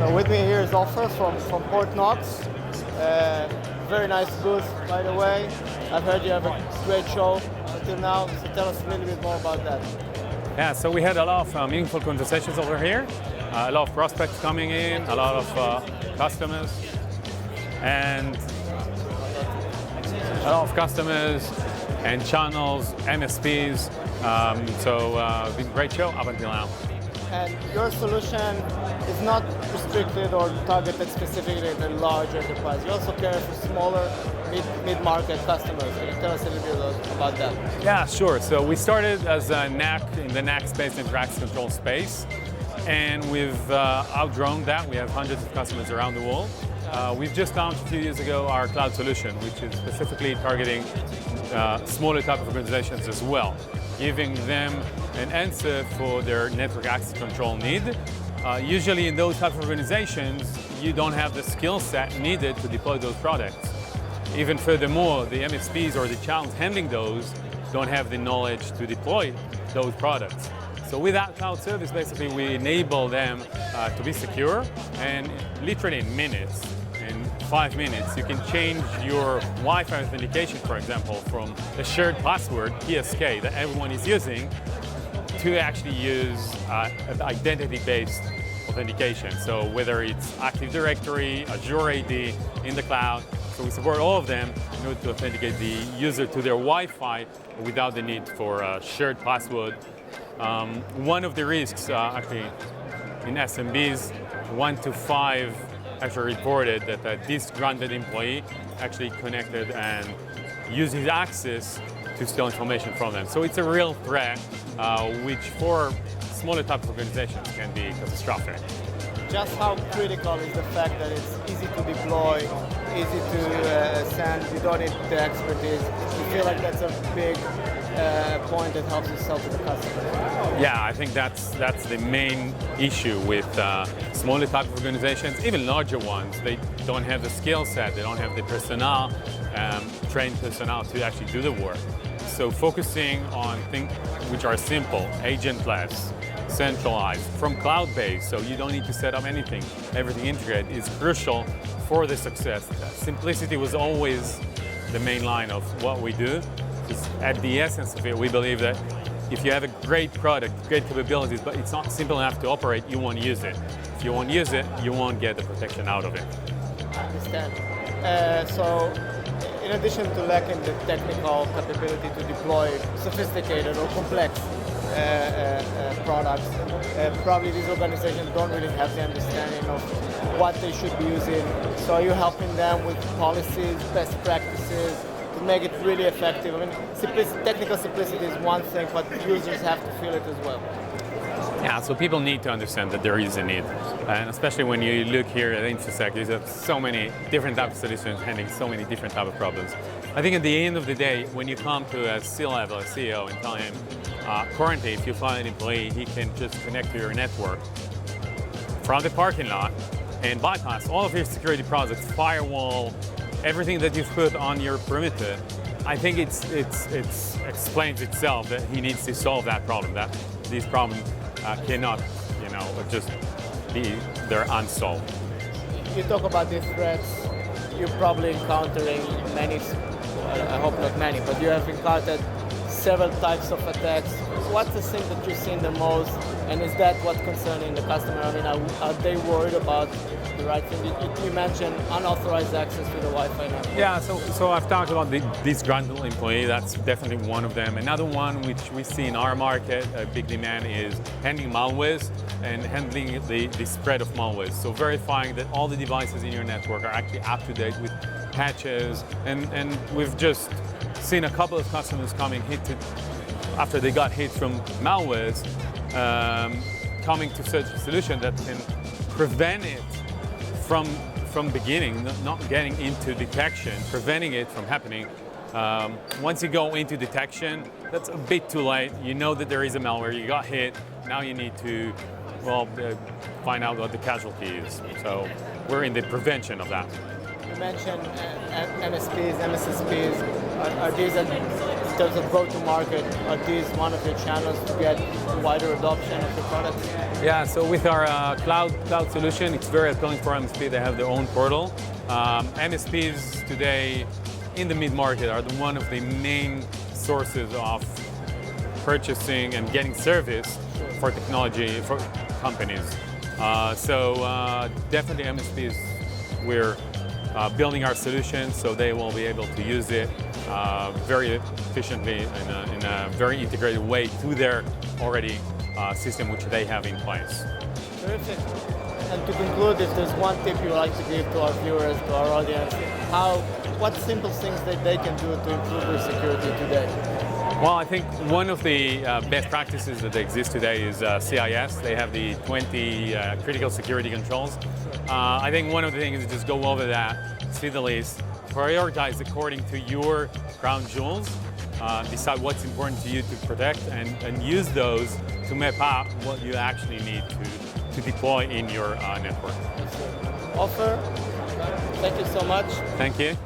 So with me here is Ofer from Portnox. Very nice booth, by the way. I've heard you have a great show until now, so tell us a little bit more about that. Yeah, so we had a lot of meaningful conversations over here, a lot of prospects coming in, a lot of customers, and channels, MSPs. So it's been a great show up until now. And your solution is not restricted or targeted specifically at a large enterprise. You also care for smaller mid-market customers. Can you tell us a little bit about that? Yeah, sure. So we started as a NAC in the NAC space, the access control space, and we've outgrown that. We have hundreds of customers around the world. We've just launched a few years ago our cloud solution, which is specifically targeting smaller type of organizations as well, giving them an answer for their network access control need. Usually in those type of organizations, you don't have the skill set needed to deploy those products. Even furthermore, the MSPs or the channels handling those don't have the knowledge to deploy those products. So with that cloud service, basically we enable them to be secure, and literally in minutes, in 5 minutes, you can change your Wi-Fi authentication, for example, from a shared password, PSK, that everyone is using, to actually use an identity-based authentication. So whether it's Active Directory, Azure AD, in the cloud, so we support all of them in order to authenticate the user to their Wi-Fi without the need for a shared password. One of the risks actually in SMBs, 1 to 5 actually reported that a disgruntled employee actually connected and used his access to steal information from them. So it's a real threat, which for smaller type of organizations can be catastrophic. Just how critical is the fact that it's easy to deploy, easy to send, you don't need the expertise? You feel like that's a big point that helps you sell to the customer? Yeah, I think that's the main issue with smaller type of organizations, even larger ones. They don't have the skill set, they don't have the personnel, trained personnel to actually do the work. So focusing on things which are simple, agentless, centralized, from cloud-based, so you don't need to set up anything, everything integrated, is crucial for the success. Simplicity was always the main line of what we do. At the essence of it, we believe that if you have a great product, great capabilities, but it's not simple enough to operate, you won't use it. If you won't use it, you won't get the protection out of it. I understand. So, in addition to lacking the technical capability to deploy sophisticated or complex products, probably these organizations don't really have the understanding of what they should be using. So are you helping them with policies, best practices, to make it really effective? I mean, technical simplicity is one thing, but users have to feel it as well. Yeah, so people need to understand that there is a need. And especially when you look here at Infosec, there's so many different types of solutions handling so many different types of problems. I think at the end of the day, when you come to a C-level, a CEO, and tell him, currently, if you find an employee, he can just connect to your network from the parking lot and bypass all of your security products, firewall, everything that you've put on your perimeter. I think it explains itself that he needs to solve that problem, that these problems cannot, just be, they're unsolved. You talk about these threats, you're probably encountering many, I hope not many, but you have encountered several types of attacks. What's the thing that you've seen the most, and is that what's concerning the customer? I mean, are they worried about the right thing? You mentioned unauthorized access to the Wi-Fi network. Yeah, so I've talked about the disgruntled employee. That's definitely one of them. Another one which we see in our market, a big demand, is handling malwares and handling the spread of malwares. So verifying that all the devices in your network are actually up to date with patches, and we've just seen a couple of customers coming after they got hit from malwares, coming to such a solution that can prevent it from beginning, not getting into detection, preventing it from happening. Once you go into detection, that's a bit too late. You know that there is a malware, you got hit, now you need to find out what the casualty is. So we're in the prevention of that. You mentioned MSPs, MSSPs. Are these terms of go-to-market, are these one of your channels to get wider adoption of the products? Yeah, so with our cloud solution, it's very appealing for MSP. They have their own portal. MSPs today in the mid-market are one of the main sources of purchasing and getting service for technology for companies. Definitely MSPs, we're building our solution so they will be able to use it very efficiently in a very integrated way to their already system which they have in place. Terrific. And to conclude, if there's one tip you would like to give to our viewers, to our audience, what simple things that they can do to improve their security today? Well, I think one of the best practices that exist today is CIS. They have the 20 critical security controls. I think one of the things is just go over that, see the list, prioritize according to your crown jewels, decide what's important to you to protect, and use those to map out what you actually need to deploy in your network. Ofer, thank you so much. Thank you.